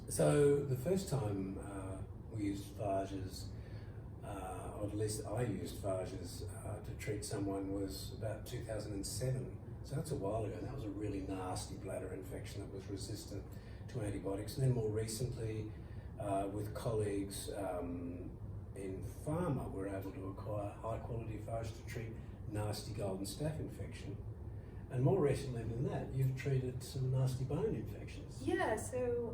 So the first time we used phages, or at least I used phages to treat someone, was about 2007. So that's a while ago, and that was a really nasty bladder infection that was resistant to antibiotics. And then more recently, with colleagues in pharma, we're able to acquire high quality phage to treat nasty golden staph infection. And more recently than that, you've treated some nasty bone infections. Yeah, so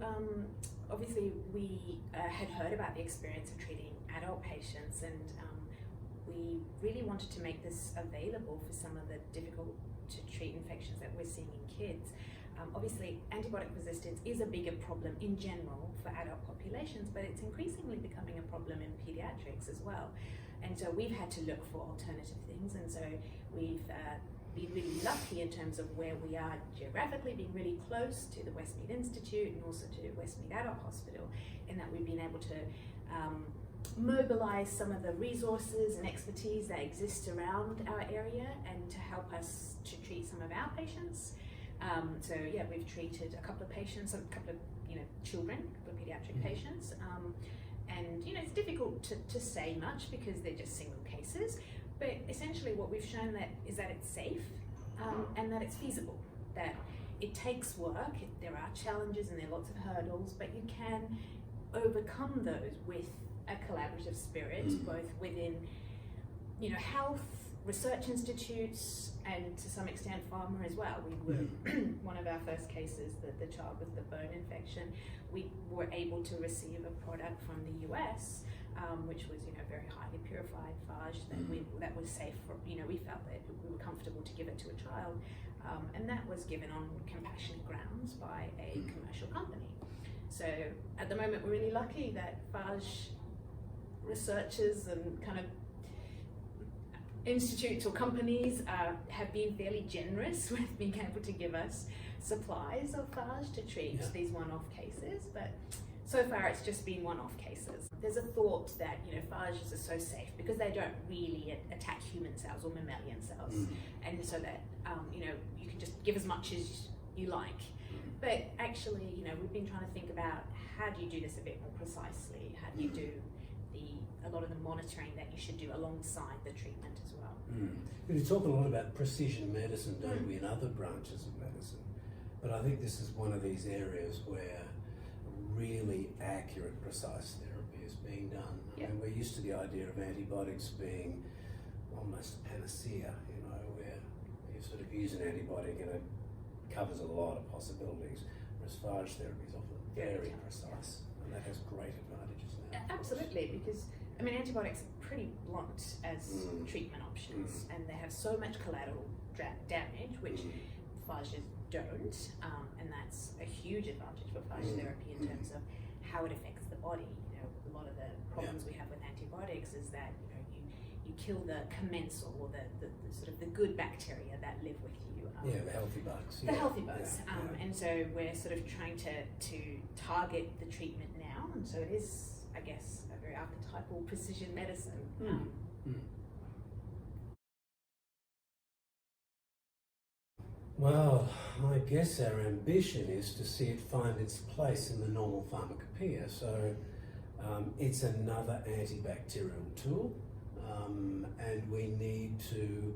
obviously we had heard about the experience of treating adult patients, and we really wanted to make this available for some of the difficult to treat infections that we're seeing in kids. Obviously, antibiotic resistance is a bigger problem in general for adult populations, but it's increasingly becoming a problem in pediatrics as well. And so we've had to look for alternative things, and so we've been really lucky in terms of where we are geographically, being really close to the Westmead Institute and also to Westmead Adult Hospital, in that we've been able to mobilize some of the resources and expertise that exist around our area and to help us to treat some of our patients. So yeah, we've treated a couple of patients, a couple of children, a couple of pediatric patients, and it's difficult to say much because they're just single cases. But essentially, what we've shown is that it's safe and that it's feasible. That it takes work. There are challenges and there are lots of hurdles, but you can overcome those with a collaborative spirit, both within health research institutes and to some extent pharma as well. We were one of our first cases, the child with the bone infection, we were able to receive a product from the US, which was very highly purified phage that was safe for, we felt that we were comfortable to give it to a child, and that was given on compassionate grounds by a commercial company. So at the moment we're really lucky that phage researchers and kind of institutes or companies have been fairly generous with being able to give us supplies of phage to treat these one-off cases, but so far it's just been one-off cases. There's a thought that phages are so safe because they don't really attack human cells or mammalian cells, and so that you can just give as much as you like. But actually, we've been trying to think about how do you do this a bit more precisely? How do you do a lot of the monitoring that you should do alongside the treatment as well? We talk a lot about precision medicine, don't we, in other branches of medicine? But I think this is one of these areas where really accurate, precise therapy is being done. I mean, we're used to the idea of antibiotics being almost a panacea, where you sort of use an antibiotic and it covers a lot of possibilities, whereas phage therapy is often very precise, and that has great advantages now. Absolutely, because antibiotics are pretty blunt as treatment options, and they have so much collateral damage, which phages don't, and that's a huge advantage for phage therapy in terms of how it affects the body. A lot of the problems we have with antibiotics is that you kill the commensal or the sort of the good bacteria that live with you. The healthy bugs. The healthy bugs, and so we're sort of trying to target the treatment now, and so it is, I guess, a very archetypal precision medicine. Well, I guess our ambition is to see it find its place in the normal pharmacopoeia. So it's another antibacterial tool, and we need to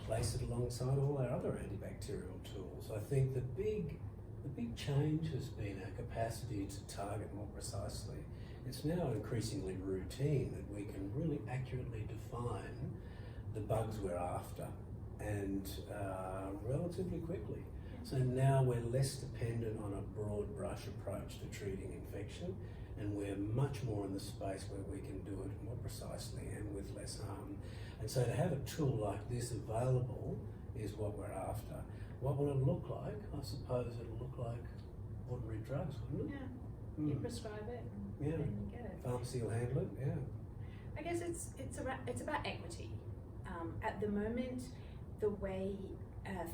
place it alongside all our other antibacterial tools. I think the big change has been our capacity to target more precisely. It's now increasingly routine that we can really accurately define the bugs we're after, and relatively quickly. So now we're less dependent on a broad brush approach to treating infection, and we're much more in the space where we can do it more precisely and with less harm. And so to have a tool like this available is what we're after. What will it look like? I suppose it'll look like ordinary drugs, wouldn't it? You prescribe it and then you get it. Pharmacy will handle it, I guess it's about equity. At the moment, the way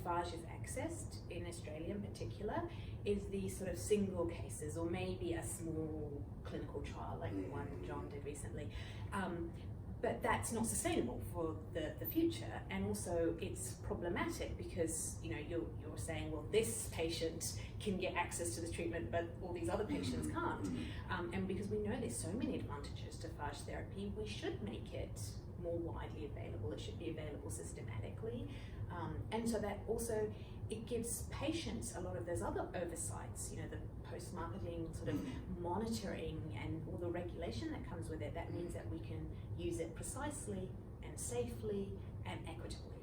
phage is accessed in Australia in particular is the sort of single cases, or maybe a small clinical trial like the one John did recently. but that's not sustainable for the future, and also it's problematic because you're saying, well, this patient can get access to this treatment, but all these other patients can't. And because we know there's so many advantages to phage therapy, we should make it more widely available. It should be available systematically, and so that also it gives patients a lot of those other oversights. The post-marketing sort of monitoring and all the regulation that comes with it. That means that we can use it precisely and safely and equitably.